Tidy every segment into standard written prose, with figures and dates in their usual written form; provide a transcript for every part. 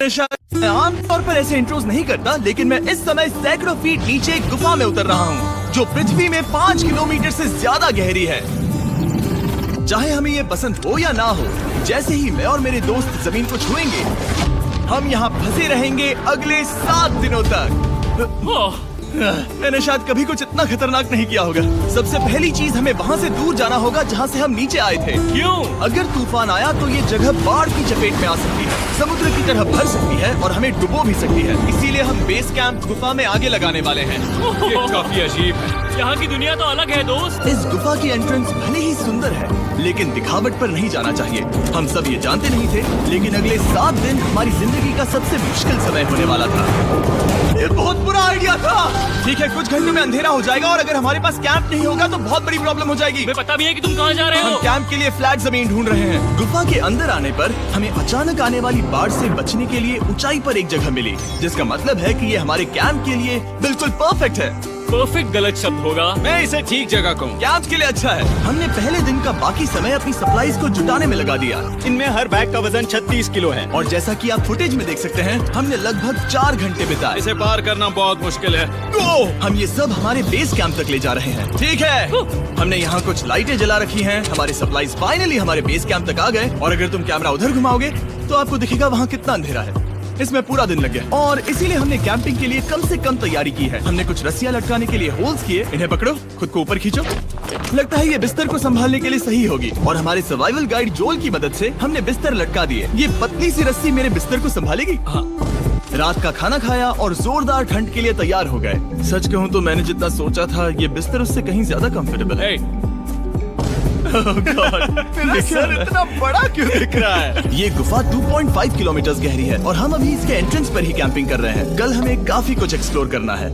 मैं आमतौर पर ऐसे इंट्रोज नहीं करता, लेकिन मैं इस समय सैकड़ों फीट नीचे एक गुफा में उतर रहा हूँ जो पृथ्वी में 5 किलोमीटर से ज्यादा गहरी है। चाहे हमें ये पसंद हो या ना हो, जैसे ही मैं और मेरे दोस्त जमीन को छुएंगे, हम यहाँ फंसे रहेंगे अगले 7 दिनों तक। मैंने शायद कभी कुछ इतना खतरनाक नहीं किया होगा। सबसे पहली चीज, हमें वहाँ से दूर जाना होगा जहाँ से हम नीचे आए थे। क्यों? अगर तूफान आया तो ये जगह बाढ़ की चपेट में आ सकती है, समुद्र की तरह भर सकती है और हमें डुबो भी सकती है। इसीलिए हम बेस कैंप गुफा में आगे लगाने वाले हैं। ये काफी अजीब है। यहाँ की दुनिया तो अलग है दोस्त। इस गुफा की एंट्रेंस भले ही सुंदर है, लेकिन दिखावट पर नहीं जाना चाहिए। हम सब ये जानते नहीं थे, लेकिन अगले 7 दिन हमारी जिंदगी का सबसे मुश्किल समय होने वाला था। ये बहुत बुरा आइडिया था। ठीक है, कुछ घंटों में अंधेरा हो जाएगा और अगर हमारे पास कैंप नहीं होगा तो बहुत बड़ी प्रॉब्लम हो जाएगी। हमें पता भी है कि तुम कहाँ जा रहे हो। हम कैंप के लिए फ्लैट जमीन ढूंढ रहे हैं। गुफा के अंदर आने पर हमें अचानक आने वाली बाढ़ से बचने के लिए ऊंचाई पर एक जगह मिली, जिसका मतलब है कि ये हमारे कैंप के लिए बिल्कुल परफेक्ट है। परफेक्ट गलत शब्द होगा। मैं इसे ठीक जगह कहूँ। कैंप के लिए अच्छा है। हमने पहले दिन का बाकी समय अपनी सप्लाईज को जुटाने में लगा दिया। इनमें हर बैग का वजन 36 किलो है। और जैसा कि आप फुटेज में देख सकते हैं, हमने लगभग 4 घंटे बिताए। इसे पार करना बहुत मुश्किल है। हम ये सब हमारे बेस कैंप तक ले जा रहे हैं। ठीक है, हमने यहाँ कुछ लाइटें जला रखी हैं। हमारे सप्लाईज फाइनली हमारे बेस कैंप तक आ गए। और अगर तुम कैमरा उधर घुमाओगे तो आपको दिखेगा वहाँ कितना अंधेरा है। इसमें पूरा दिन लग गया और इसीलिए हमने कैंपिंग के लिए कम से कम तैयारी की है। हमने कुछ रस्सियां लटकाने के लिए होल्स किए। इन्हें पकड़ो, खुद को ऊपर खींचो। लगता है ये बिस्तर को संभालने के लिए सही होगी। और हमारे सर्वाइवल गाइड जोल की मदद से हमने बिस्तर लटका दिए। ये पतली सी रस्सी मेरे बिस्तर को संभालेगी। रात का खाना खाया और जोरदार ठंड के लिए तैयार हो गए। सच कहूँ तो मैंने जितना सोचा था, ये बिस्तर उससे कहीं ज्यादा कंफर्टेबल है। तेरा सर इतना बड़ा क्यों दिख रहा है? ये गुफा 2.5 किलोमीटर गहरी है और हम अभी इसके एंट्रेंस पर ही कैंपिंग कर रहे हैं। कल हमें काफी कुछ एक्सप्लोर करना है।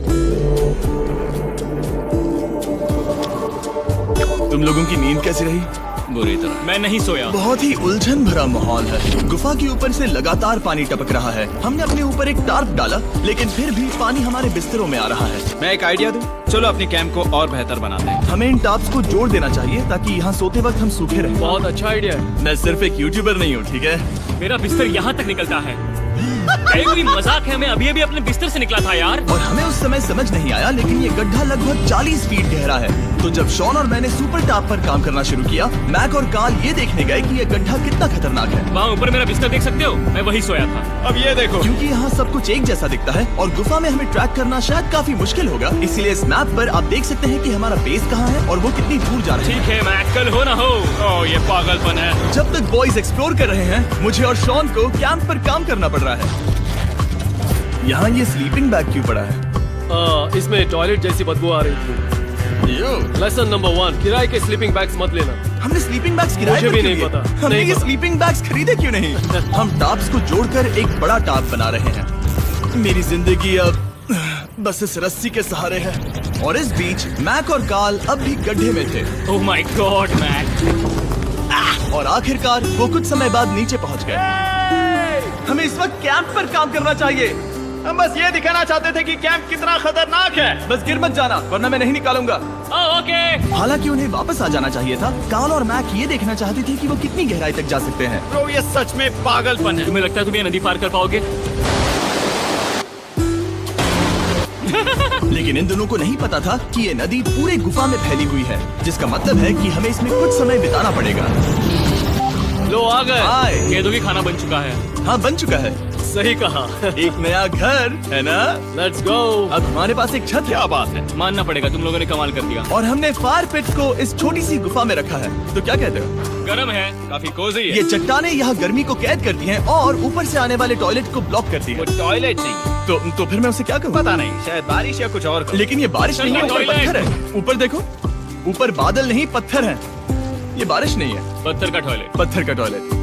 तुम लोगों की नींद कैसी रही? बुरी तरह। मैं नहीं सोया। बहुत ही उलझन भरा माहौल है। गुफा के ऊपर से लगातार पानी टपक रहा है। हमने अपने ऊपर एक टार्प डाला, लेकिन फिर भी पानी हमारे बिस्तरों में आ रहा है। मैं एक आइडिया दूं? चलो अपने कैंप को और बेहतर बनाते हैं। हमें इन टार्प्स को जोड़ देना चाहिए ताकि यहाँ सोते वक्त हम सूखे रहें। बहुत अच्छा आइडिया है। मैं सिर्फ एक यूट्यूबर नहीं हूँ, ठीक है? मेरा बिस्तर यहाँ तक निकलता है। कोई मजाक है? मैं अभी अभी अपने बिस्तर से निकला था यार। और हमें उस समय समझ नहीं आया, लेकिन ये गड्ढा लगभग 40 फीट गहरा है। तो जब शॉन और मैंने सुपर टॉप पर काम करना शुरू किया, मैक और कार्ल ये देखने गए कि ये गड्ढा कितना खतरनाक है। वहाँ ऊपर मेरा बिस्तर देख सकते हो? मैं वही सोया था। अब ये देखो, क्योंकि यहाँ सब कुछ एक जैसा दिखता है और गुफा में हमें ट्रैक करना शायद काफी मुश्किल होगा, इसलिए इस मैप पर आप देख सकते हैं कि हमारा बेस कहाँ है और वो कितनी दूर जा रहे हैं। ठीक है मैक, कल हो ना हो। ओह, ये पागलपन है। जब तक बॉयज एक्सप्लोर कर रहे हैं, मुझे और शॉन को कैंप पर काम करना पड़ रहा है। यहाँ ये स्लीपिंग बैग क्यों पड़ा है? इसमें टॉयलेट जैसी बदबू आ रही थी। लेसन नंबर 1, किराए के स्लीपिंग बैग्स मत लेना। हमने स्लीपिंग बैग्स किराए मुझे पर भी क्यों नहीं लिए? पता। हमने नहीं ये पता। स्लीपिंग बैग्स खरीदे क्यों नहीं? हम टॉप्स को जोड़कर एक बड़ा टॉप बना रहे हैं। मेरी जिंदगी अब बस इस रस्सी के सहारे है। और इस बीच मैक और कार्ल अब भी गड्ढे में थे। Oh my god Mac. और आखिरकार वो कुछ समय बाद नीचे पहुंच गए। हमें इस वक्त कैंप पर काम करना चाहिए। हम बस ये दिखाना चाहते थे कि कैंप कितना खतरनाक है। बस गिर मत जाना, वरना मैं नहीं निकालूंगा। ओके। हालांकि उन्हें वापस आ जाना चाहिए था। कार्ल और मैक ये देखना चाहते थे कि वो कितनी गहराई तक जा सकते हैं। ब्रो, ये सच में पागलपन है। तुम्हें लगता है तुम ये नदी पार कर पाओगे? लेकिन इन दोनों को नहीं पता था कि ये नदी पूरे गुफा में फैली हुई है, जिसका मतलब है कि हमें इसमें कुछ समय बिताना पड़ेगा। लो आ गए। हाय। कह दो कि खाना बन चुका है। हाँ, बन चुका है। सही कहा। एक नया घर है ना? Let's go. अब हमारे पास एक छत है। क्या बात है। मानना पड़ेगा, तुम लोगों ने कमाल कर दिया। और हमने फायर पिट को इस छोटी सी गुफा में रखा है। तो क्या कहते हो? गर्म है, काफी कोजी है। ये चट्टानें यहाँ गर्मी को कैद करती हैं और ऊपर से आने वाले टॉयलेट को ब्लॉक करती वो है। टॉयलेट नहीं, तो फिर मैं उसे क्या करूँ? पता नहीं, शायद बारिश या कुछ और। लेकिन ये बारिश नहीं है, ऊपर टॉयलेट। पत्थर है। ऊपर देखो, ऊपर बादल नहीं पत्थर है। ये बारिश नहीं है, पत्थर का टॉयलेट। पत्थर का टॉयलेट।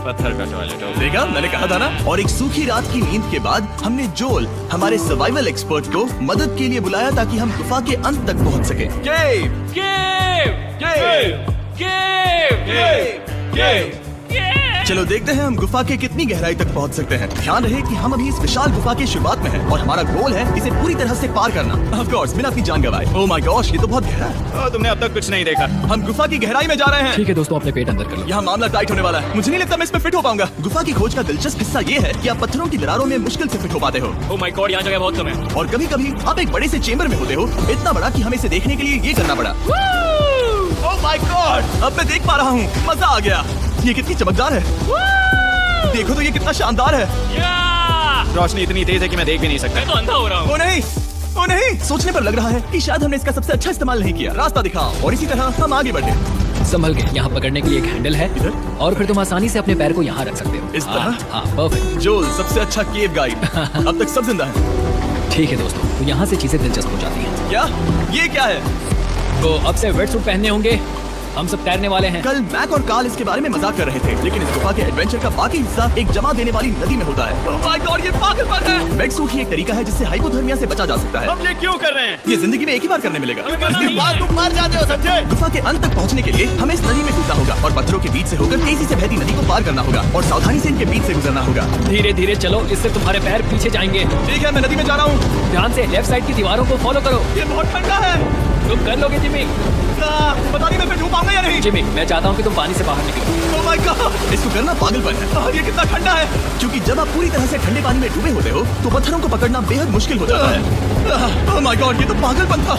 पत्थर का टॉयलेट। देखा, मैंने कहा था ना। और एक सूखी रात की नींद के बाद हमने जोल, हमारे सर्वाइवल एक्सपर्ट को मदद के लिए बुलाया ताकि हम गुफा के अंत तक पहुंच सके। केव! केव! केव! केव! केव! चलो देखते हैं हम गुफा के कितनी गहराई तक पहुंच सकते हैं। ध्यान रहे कि हम अभी इस विशाल गुफा की शुरुआत में हैं और हमारा गोल है इसे पूरी तरह से पार करना। ऑफ कोर्स बिना अपनी जान गंवाए। ओह माय गॉश, ये तो बहुत गहरा है। तुमने अब तक कुछ नहीं देखा। हम गुफा की गहराई में जा रहे हैं। ठीक है दोस्तों, अपने पेट अंदर कर लो। यहाँ मामला टाइट होने वाला है। मुझे नहीं लगता मैं इसमें फिट हो पाऊंगा। गुफा की खोज का दिलचस्प हिस्सा ये है कि आप पत्थरों की दरारों में मुश्किल से फिट हो पाते हो। ओह माय गॉड, यहाँ जगह बहुत कम है। और कभी कभी आप एक बड़े से चेम्बर में होते हो, इतना बड़ा कि हमें इसे देखने के लिए ये करना पड़ा। ओह माय गॉड, अब मैं देख पा रहा हूँ, मजा आ गया। ये कितनी चमकदार है। देखो तो ये कितना शानदार है। रोशनी इतनी तेज है कि मैं देख भी नहीं सकता। मैं तो अंधा हो रहा हूँ। ओ नहीं, ओ नहीं, सोचने पर लग रहा है कि शायद हमने इसका सबसे अच्छा इस्तेमाल नहीं किया। रास्ता दिखाओ और इसी तरह हम आगे बढ़े। संभल के, यहाँ पकड़ने के लिए एक हैंडल है इधर? और फिर तुम आसानी से अपने पैर को यहाँ रख सकते हो। इस तरह? हाँ, परफेक्ट। जोल सबसे अच्छा केव गाइड। अब तक सब जिंदा है। ठीक है दोस्तों, तो यहाँ से चीजें दिलचस्प हो जाती हैं। क्या ये क्या है? तो अब से वेट सूट पहनने होंगे, हम सब तैरने वाले हैं। कल मैक और कार्ल इसके बारे में मजाक कर रहे थे, लेकिन इस गुफा के एडवेंचर का बाकी हिस्सा एक जमा देने वाली नदी में होता है। ओह माय गॉड, ये पागलपन है। वेट सूट ही एक तरीका है जिससे हाइपोथर्मिया से बचा जा सकता है। हम ये क्यों कर रहे हैं? ये जिंदगी में एक ही बार करने मिलेगा। इसके बाद तुम मर जाते हो, समझे? गुफा के अंत तक पहुंचने के लिए हमें इस नदी में कूदना होगा और पत्थरों के बीच से होकर तेजी से बहती नदी को पार करना होगा और सावधानी से इनके बीच से गुजरना होगा। धीरे धीरे चलो, इससे तुम्हारे पैर पीछे जाएंगे। ठीक है, मैं नदी में जा रहा हूँ। ध्यान से लेफ्ट साइड की दीवारों को फॉलो करो। ये बहुत ठंडा है। तुम कर लोगे जिमी। पता नहीं मैं फिर डूब पाऊंगा या नहीं। जिमी, मैं चाहता हूँ कि तुम पानी से बाहर निकलो। ओह माय गॉड, इसको करना पागलपन है। ये कितना ठंडा है। क्योंकि जब आप पूरी तरह से ठंडे पानी में डूबे होते हो तो पत्थरों को पकड़ना बेहद मुश्किल हो जाता है। ओह माय गॉड, ये तो पागलपन था।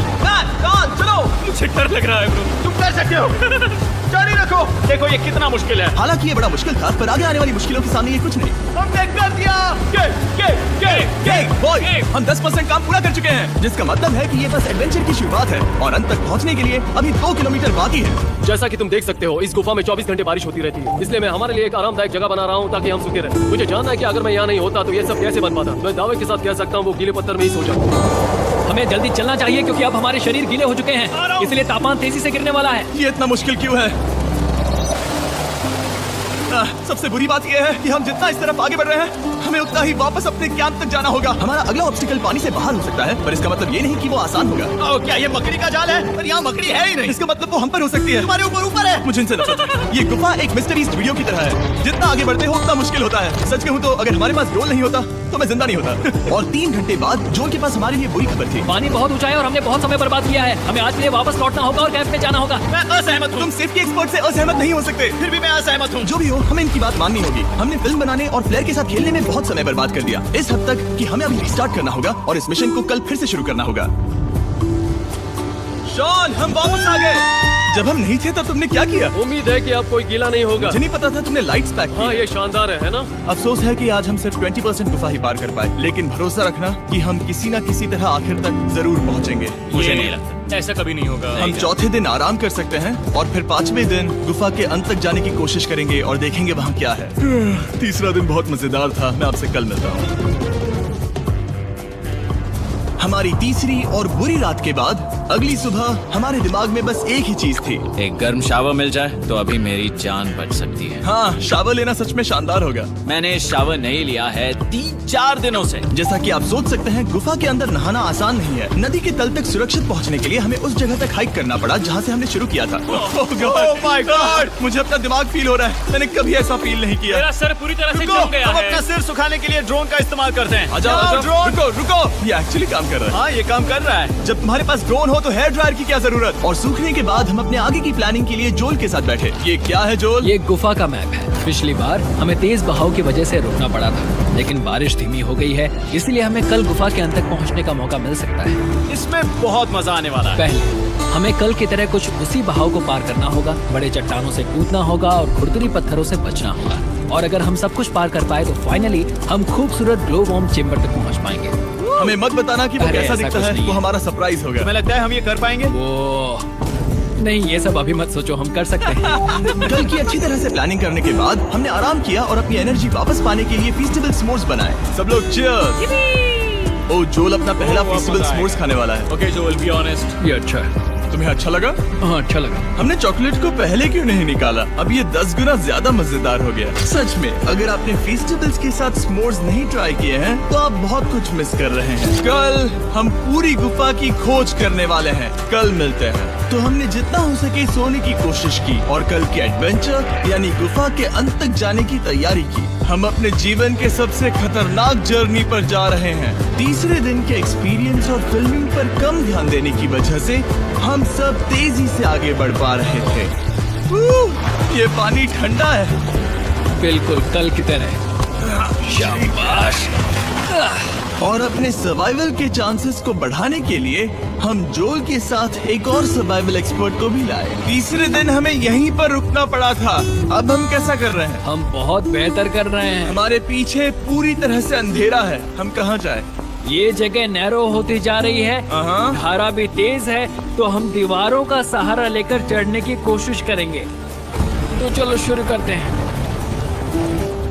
चलो, मुझे डर लग रहा है ब्रो। तुम कर सकते हो। जारी रखो। देखो ये कितना मुश्किल है। हालांकि ये बड़ा मुश्किल था, पर आगे आने वाली मुश्किलों के सामने ये कुछ नहीं। हमने कर दिया। बॉय, हम 10% काम पूरा कर चुके हैं, जिसका मतलब है कि ये बस एडवेंचर की शुरुआत है और अंत तक पहुंचने के लिए अभी 2 किलोमीटर बाकी है। जैसा कि तुम देख सकते हो, इस गुफा में 24 घंटे बारिश होती रहती है, इसलिए मैं हमारे लिए एक आरामदायक जगह बना रहा हूँ ताकि हम सूखे रहें। मुझे जानना है कि अगर मैं यहाँ नहीं होता तो ये सब कैसे बन पाता। मैं दावे के साथ कह सकता हूँ वो गीले पत्थर में ही सो जाता। हमें जल्दी चलना चाहिए क्योंकि अब हमारे शरीर गीले हो चुके हैं, इसलिए तापमान तेजी से गिरने वाला है। ये इतना मुश्किल क्यों है? सबसे बुरी बात यह है कि हम जितना इस तरफ आगे बढ़ रहे हैं, हमें उतना ही वापस अपने कैंप तक जाना होगा। हमारा अगला ऑब्स्टिकल पानी से बाहर हो सकता है, पर इसका मतलब ये नहीं कि वो आसान होगा। क्या ये मकड़ी का जाल है? पर यहाँ मकड़ी है ही नहीं। इसका मतलब वो हम पर हो सकती है। तुम्हारे ऊपर है। मुझे इनसे नफरत है। ये गुफा एक मिस्टरीज वीडियो की तरह है। जितना आगे बढ़ते हो उतना मुश्किल होता है। सच कहूँ तो अगर हमारे पास रोल नहीं होता तो मैं जिंदा नहीं होता। और 3 घंटे बाद जोन के पास हमारे लिए बुरी खबर थी। पानी बहुत ऊंचा है और हमने बहुत समय बर्बाद किया है। हमें आज के लिए वापस लौटना होगा और कैंप में जाना होगा। मैं असहमत हूँ। तुम सेफ्टी एक्सपर्ट से असहमत नहीं हो सकते। फिर भी मैं असहमत हूँ। जो भी हो, हमें इनकी बात माननी होगी। हमने फिल्म बनाने और फ्लेयर के साथ खेलने में बहुत समय बर्बाद कर दिया, इस हद तक कि हमें अभी रिस्टार्ट करना होगा और इस मिशन को कल फिर से शुरू करना होगा। शॉन, हम वापस आ गए। जब हम नहीं थे तब तुमने क्या किया? उम्मीद है कि अब कोई गीला नहीं होगा। मुझे नहीं पता था तुमने लाइट्स पैक की। हाँ, ये शानदार है ना? अफसोस है कि आज हम सिर्फ 20% गुफा ही पार कर पाए, लेकिन भरोसा रखना कि हम किसी न किसी तरह आखिर तक जरूर पहुंचेंगे। मुझे नहीं लगता, ऐसा कभी नहीं होगा। हम चौथे दिन आराम कर सकते हैं और फिर 5वें दिन गुफा के अंत तक जाने की कोशिश करेंगे और देखेंगे वहाँ क्या है। तीसरा दिन बहुत मजेदार था। मैं आपसे कल मिलता हूँ। हमारी तीसरी और बुरी रात के बाद अगली सुबह हमारे दिमाग में बस एक ही चीज थी। एक गर्म शावर मिल जाए तो अभी मेरी जान बच सकती है। हाँ, शावर लेना सच में शानदार होगा। मैंने शावर नहीं लिया है 3-4 दिनों से। जैसा कि आप सोच सकते हैं, गुफा के अंदर नहाना आसान नहीं है। नदी के तल तक सुरक्षित पहुंचने के लिए हमें उस जगह तक हाइक करना पड़ा जहां से हमने शुरू किया था। Oh my God! मुझे अपना दिमाग फील हो रहा है। मैंने कभी ऐसा फील नहीं किया। मेरा सर पूरी तरह से जम गया हम है। अपना सिर सुखाने के लिए ड्रोन का इस्तेमाल करते हैं। आजाओ, ड्रोन। रुको रुको, ये एक्चुअली काम कर रहा है। हाँ, ये काम कर रहा है। जब तुम्हारे पास ड्रोन हो तो हेयर ड्रायर की क्या जरूरत। और सूखने के बाद हम अपने आगे की प्लानिंग के लिए जोल के साथ बैठे। ये क्या है जोल? ये गुफा का मैप है। पिछली बार हमें तेज बहाव की वजह से रुकना पड़ा था, लेकिन बारिश धीमी हो गई है, इसलिए हमें कल गुफा के अंत तक पहुंचने का मौका मिल सकता है। इसमें बहुत मजा आने वाला है। पहले हमें कल की तरह कुछ उसी बहाव को पार करना होगा, बड़े चट्टानों से कूदना होगा और खुरदुरी पत्थरों से बचना होगा। और अगर हम सब कुछ पार कर पाए तो फाइनली हम खूबसूरत ग्लो वॉर्म चेम्बर तक पहुंच पाएंगे। हमें मत बताना कि वो अरे, कैसा ऐसा दिखता कुछ है। नहीं वो है। हमारा सरप्राइज होगा। तुम्हें लगता है हम ये कर पाएंगे? वो नहीं, ये सब अभी मत सोचो, हम कर सकते हैं। कल की अच्छी तरह से प्लानिंग करने के बाद हमने आराम किया और अपनी एनर्जी वापस पाने के लिए फीस्टेबल s'mores बनाए। सब लोग cheers! ओ, जोल अपना पहला वो फीस्टेबल मजा s'mores आएगा। खाने वाला है। ओके जोल, बी ऑनेस्ट। ये अच्छा है। तुम्हें अच्छा लगा? हाँ, अच्छा लगा। हमने चॉकलेट को पहले क्यों नहीं निकाला? अब ये 10 गुना ज्यादा मजेदार हो गया। सच में, अगर आपने फेस्टिवल्स के साथ s'mores नहीं ट्राई किए हैं तो आप बहुत कुछ मिस कर रहे हैं। कल हम पूरी गुफा की खोज करने वाले हैं। कल मिलते हैं। तो हमने जितना हो सके सोने की कोशिश की और कल की एडवेंचर यानी गुफा के अंत तक जाने की तैयारी की। हम अपने जीवन के सबसे खतरनाक जर्नी पर जा रहे हैं। तीसरे दिन के एक्सपीरियंस और फिल्मिंग पर कम ध्यान देने की वजह से हम सब तेजी से आगे बढ़ पा रहे थे। ये पानी ठंडा है। बिल्कुल कल की तरह। शाबाश। और अपने सर्वाइवल के चांसेस को बढ़ाने के लिए हम जोल के साथ एक और सर्वाइवल एक्सपर्ट को भी लाए। तीसरे दिन हमें यहीं पर रुकना पड़ा था। अब हम कैसा कर रहे हैं? हम बहुत बेहतर कर रहे हैं। हमारे पीछे पूरी तरह से अंधेरा है। हम कहाँ जाएं? ये जगह नैरो होती जा रही है। धारा भी तेज है, तो हम दीवारों का सहारा लेकर चढ़ने की कोशिश करेंगे। तो चलो शुरू करते हैं।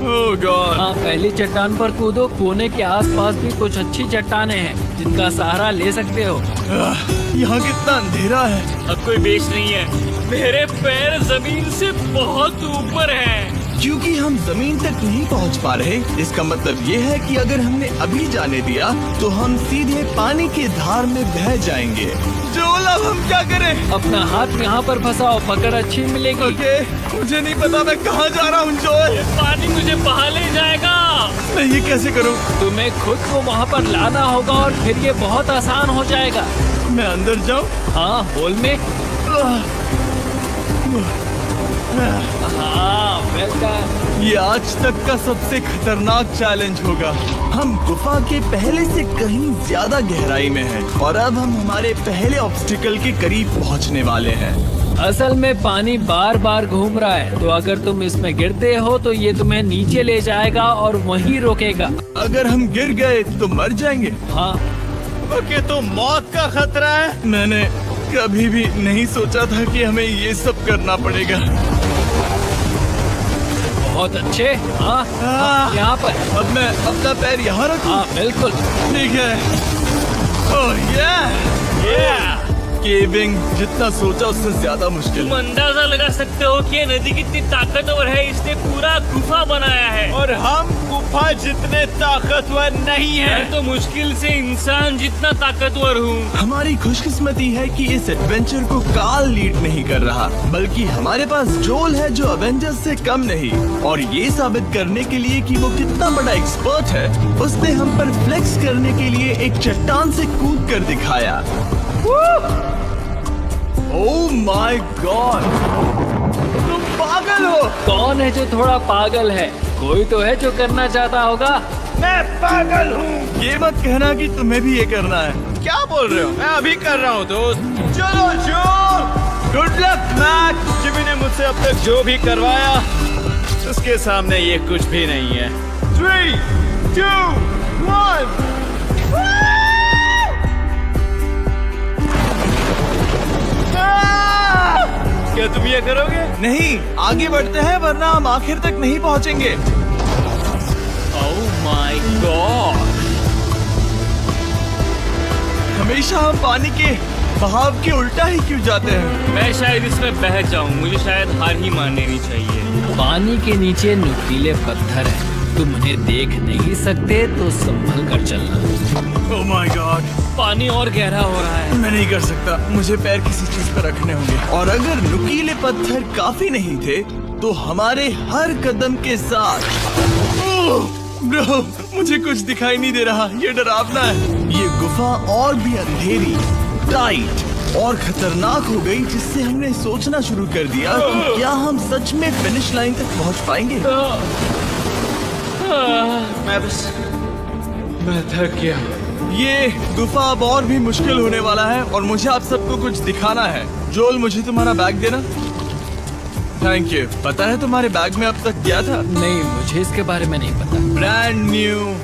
Oh God! हाँ, पहली चट्टान पर कूदो। कोने के आसपास भी कुछ अच्छी चट्टानें हैं जिनका सहारा ले सकते हो। यहाँ कितना अंधेरा है। अब कोई बेस नहीं है। मेरे पैर जमीन से बहुत ऊपर हैं। क्योंकि हम जमीन तक नहीं पहुँच पा रहे, इसका मतलब ये है कि अगर हमने अभी जाने दिया तो हम सीधे पानी के धार में बह जाएंगे। जोल, अब हम क्या करें? अपना हाथ यहाँ पर फंसाओ, पकड़ अच्छी मिलेगी। ओके, मुझे नहीं पता मैं कहाँ जा रहा हूँ जोल। पानी मुझे बहा ले जाएगा। मैं ये कैसे करूँ? तुम्हें खुद को वहाँ पर लाना होगा और फिर ये बहुत आसान हो जाएगा। मैं अंदर जाऊँ? हाँ, होल में। हाँ, वेलकम। ये आज तक का सबसे खतरनाक चैलेंज होगा। हम गुफा के पहले से कहीं ज्यादा गहराई में हैं और अब हम हमारे पहले ऑब्स्टिकल के करीब पहुंचने वाले हैं। असल में पानी बार बार घूम रहा है, तो अगर तुम इसमें गिरते हो तो ये तुम्हें नीचे ले जाएगा और वहीं रोकेगा। अगर हम गिर गए तो मर जाएंगे। हाँ, ओके, तो मौत का खतरा है। मैंने कभी भी नहीं सोचा था कि हमें ये सब करना पड़ेगा। बहुत अच्छे। हाँ, यहाँ पर। अब मैं अपना पैर यहाँ रखूं? हाँ, बिल्कुल ठीक है। ओह yeah! केविंग जितना सोचा उससे ज्यादा मुश्किल। तुम अंदाजा लगा सकते हो कि ये नदी कितनी ताकतवर है। इसने पूरा गुफा बनाया है और हम गुफा जितने ताकतवर नहीं मैं हैं। तो मुश्किल से इंसान जितना ताकतवर हूँ। हमारी खुशकिस्मती है कि इस एडवेंचर को काल लीड नहीं कर रहा, बल्कि हमारे पास जोल है जो अवेंजर्स से कम नहीं। और ये साबित करने के लिए कि वो कितना बड़ा एक्सपर्ट है, उसने हम पर फ्लेक्स करने के लिए एक चट्टान से कूद कर दिखाया। ओह माय गॉड, तुम पागल हो। कौन है जो थोड़ा पागल है? कोई तो है जो करना चाहता होगा। मैं पागल हूँ। ये मत कहना कि तुम्हें भी ये करना है। क्या बोल रहे हो? मैं अभी कर रहा हूँ दोस्त। चलो जो, गुड लक मैक। जिमी ने मुझसे अब तक जो भी करवाया उसके सामने ये कुछ भी नहीं है। 3, 2, 1। क्या तुम ये करोगे? नहीं, आगे बढ़ते हैं वरना हम आखिर तक नहीं पहुंचेंगे। ओह माय गॉड, हमेशा हम पानी के बहाव के उल्टा ही क्यों जाते हैं? मैं शायद इसमें बह जाऊं। मुझे शायद हार ही मान लेनी चाहिए। पानी के नीचे नुकीले पत्थर हैं। तुम उन्हें देख नहीं सकते तो संभल कर चलना। ओह माय गॉड, पानी और गहरा हो रहा है। मैं नहीं कर सकता। मुझे पैर किसी चीज पर रखने होंगे। और अगर नुकीले पत्थर काफी नहीं थे तो हमारे हर कदम के साथ ब्रो, मुझे कुछ दिखाई नहीं दे रहा। ये डरावना है। ये गुफा और भी अंधेरी, टाइट और खतरनाक हो गई, जिससे हमने सोचना शुरू कर दिया कि क्या हम सच में फिनिश लाइन तक पहुंच पाएंगे। मैं थक गया। ये गुफा अब और भी मुश्किल होने वाला है और मुझे आप सबको कुछ दिखाना है। जोल, मुझे तुम्हारा बैग देना। Thank you. पता है तुम्हारे बैग में अब तक क्या था? नहीं, मुझे इसके बारे में नहीं पता। Brand new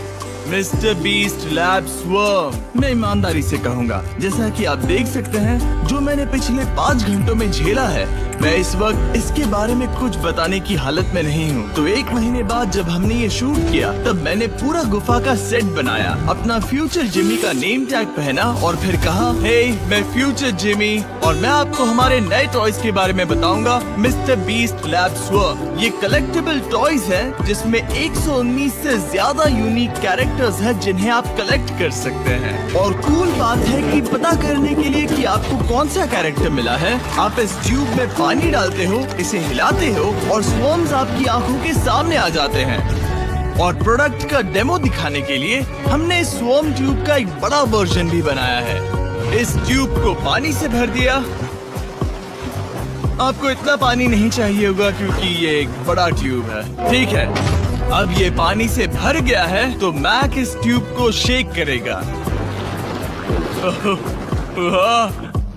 mister beast labs worm. मैं ईमानदारी से कहूंगा, जैसा कि आप देख सकते हैं, जो मैंने पिछले 5 घंटों में झेला है मैं इस वक्त इसके बारे में कुछ बताने की हालत में नहीं हूँ। तो 1 महीने बाद जब हमने ये शूट किया तब मैंने पूरा गुफा का सेट बनाया, अपना फ्यूचर जिमी का नेम टैग पहना और फिर कहा, हे मैं फ्यूचर जिमी और मैं आपको हमारे नए टॉयज के बारे में बताऊंगा, मिस्टर बीस्ट लैब स्वर्म। ये कलेक्टेबल टॉयज हैं जिसमें 119 से ज्यादा यूनिक कैरेक्टर्स हैं जिन्हें आप कलेक्ट कर सकते हैं। और कूल बात है कि पता करने के लिए कि आपको कौन सा कैरेक्टर मिला है, आप इस ट्यूब में पानी डालते हो, इसे हिलाते हो और स्वर्म्स आपकी आंखों के सामने आ जाते हैं। और प्रोडक्ट का डेमो दिखाने के लिए हमने इस स्वर्म ट्यूब का एक बड़ा वर्जन भी बनाया है। इस ट्यूब को पानी से भर दिया। आपको इतना पानी नहीं चाहिए होगा क्योंकि ये एक बड़ा ट्यूब है, ठीक है। अब ये पानी से भर गया है तो मैक इस ट्यूब को शेक करेगा।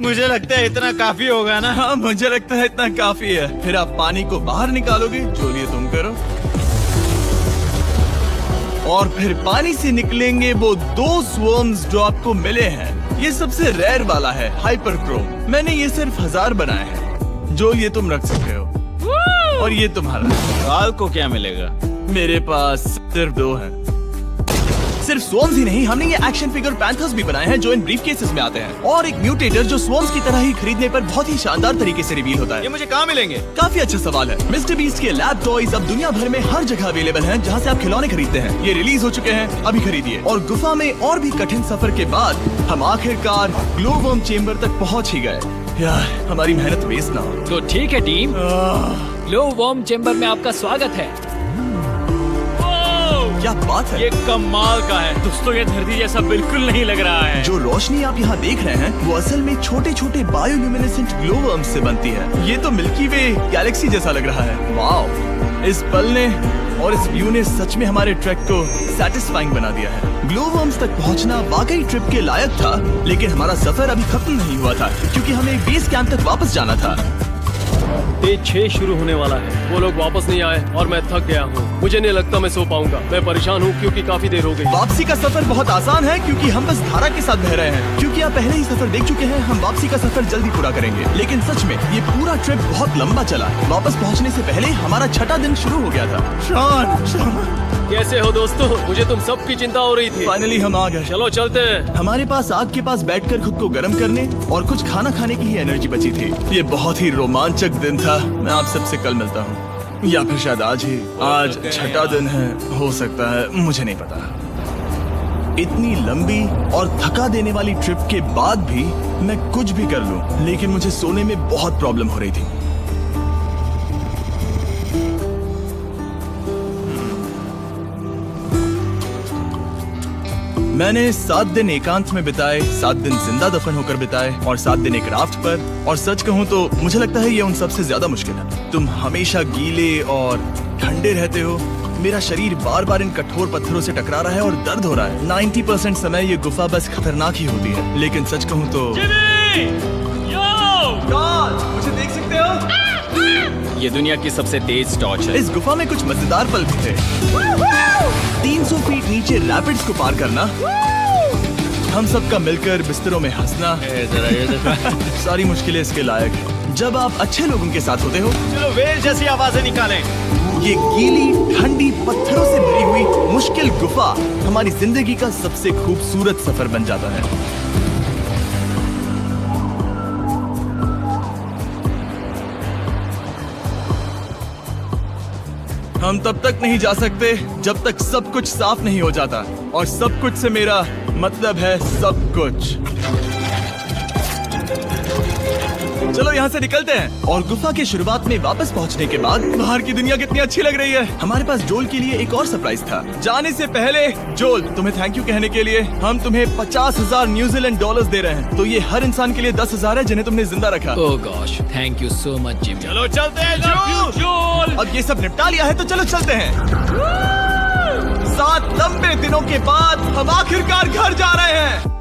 मुझे लगता है इतना काफी होगा ना। हाँ मुझे लगता है इतना काफी है। फिर आप पानी को बाहर निकालोगे, जो लिए तुम करो। और फिर पानी से निकलेंगे वो 2 स्वर्म्स जो आपको मिले हैं। ये सबसे रेयर वाला है, हाइपर क्रोम। मैंने ये सिर्फ 1000 बनाए हैं। जो ये तुम रख सकते हो और ये तुम्हारा। काल को क्या मिलेगा? मेरे पास सिर्फ 2 हैं। सिर्फ स्वर्म्स ही नहीं, हमने ये एक्शन फिगर पैंथर्स भी बनाए हैं जो इन ब्रीफ केसेस में आते हैं, और एक म्यूटेटर जो स्वर्म्स की तरह ही खरीदने पर बहुत ही शानदार तरीके से रिवील होता है। ये मुझे कहाँ मिलेंगे? काफी अच्छा सवाल है। मिस्टर बीस्ट के लैब टॉयज अब दुनिया भर में हर जगह अवेलेबल हैं जहाँ से आप खिलौने खरीदते हैं। ये रिलीज हो चुके हैं, अभी खरीदिए। और गुफा में और भी कठिन सफर के बाद हम आखिरकार ग्लो वर्म चेम्बर तक पहुँच ही गए। यार हमारी मेहनत वेस्ट ना हो। तो ठीक है टीम, ग्लो वर्म चेम्बर में आपका स्वागत है। क्या बात है, ये कमाल का है। दोस्तों ये धरती जैसा बिल्कुल नहीं लग रहा है। जो रोशनी आप यहाँ देख रहे हैं वो असल में छोटे छोटे बायोल्यूमिनेसेंट ग्लो वर्म्स से बनती है। ये तो मिल्की वे गैलेक्सी जैसा लग रहा है। वाओ, इस पल ने और इस व्यू ने सच में हमारे ट्रैक को सैटिस्फाइंग बना दिया है। ग्लो वर्म्स तक पहुँचना वाकई ट्रिप के लायक था, लेकिन हमारा सफर अभी खत्म नहीं हुआ था क्योंकि हमें बेस कैंप तक वापस जाना था। डे 6 शुरू होने वाला है। वो लोग वापस नहीं आए और मैं थक गया हूँ। मुझे नहीं लगता मैं सो पाऊंगा। मैं परेशान हूँ क्योंकि काफी देर हो गई। वापसी का सफर बहुत आसान है क्योंकि हम बस धारा के साथ बह रहे हैं। क्योंकि आप पहले ही सफर देख चुके हैं, हम वापसी का सफर जल्दी पूरा करेंगे। लेकिन सच में ये पूरा ट्रिप बहुत लंबा चला। वापस पहुँचने से पहले हमारा 6ठा दिन शुरू हो गया था। शॉन कैसे हो दोस्तों? मुझे तुम सबकी चिंता हो रही थी। फाइनली हम आ गए। चलो चलते हैं। हमारे पास आग के पास बैठकर खुद को गर्म करने और कुछ खाना खाने की ही एनर्जी बची थी। ये बहुत ही रोमांचक दिन था। मैं आप सबसे कल मिलता हूँ, या फिर शायद आज ही। आज 6ठा दिन है, हो सकता है, मुझे नहीं पता। इतनी लंबी और थका देने वाली ट्रिप के बाद भी मैं कुछ भी कर लूं, लेकिन मुझे सोने में बहुत प्रॉब्लम हो रही थी। मैंने 7 दिन एकांत में बिताए, 7 दिन जिंदा दफन होकर बिताए और 7 दिन एक राफ्ट पर। और सच कहूँ तो मुझे लगता है ये उन सबसे ज्यादा मुश्किल है। तुम हमेशा गीले और ठंडे रहते हो। मेरा शरीर बार बार इन कठोर पत्थरों से टकरा रहा है और दर्द हो रहा है। 90% समय ये गुफा बस खतरनाक ही होती है। लेकिन सच कहूँ तो मुझे देख सकते हो, ये दुनिया की सबसे तेज टॉर्च है। इस गुफा में कुछ मजेदार पल भी थे। 300 फीट नीचे रैपिड्स को पार करना, हम सबका मिलकर बिस्तरों में हंसना, सारी मुश्किलें इसके लायक है। जब आप अच्छे लोगों के साथ होते हो, चलो वेल जैसी आवाजें निकालें। ये गीली ठंडी पत्थरों से भरी हुई मुश्किल गुफा हमारी जिंदगी का सबसे खूबसूरत सफर बन जाता है। हम तब तक नहीं जा सकते जब तक सब कुछ साफ नहीं हो जाता, और सब कुछ से मेरा मतलब है सब कुछ। चलो यहाँ से निकलते हैं। और गुफा के शुरुआत में वापस पहुँचने के बाद बाहर की दुनिया कितनी अच्छी लग रही है। हमारे पास जोल के लिए एक और सरप्राइज था। जाने से पहले जोल, तुम्हें थैंक यू कहने के लिए हम तुम्हें 50,000 न्यूजीलैंड डॉलर्स दे रहे हैं। तो ये हर इंसान के लिए 10,000 है जिन्हें तुमने जिंदा रखा। Oh gosh, thank you so much Jimmy. चलो चलते हैं जोल। अब ये सब निपटा लिया है तो चलो चलते हैं। 7 लंबे दिनों के बाद हम आखिरकार घर जा रहे हैं।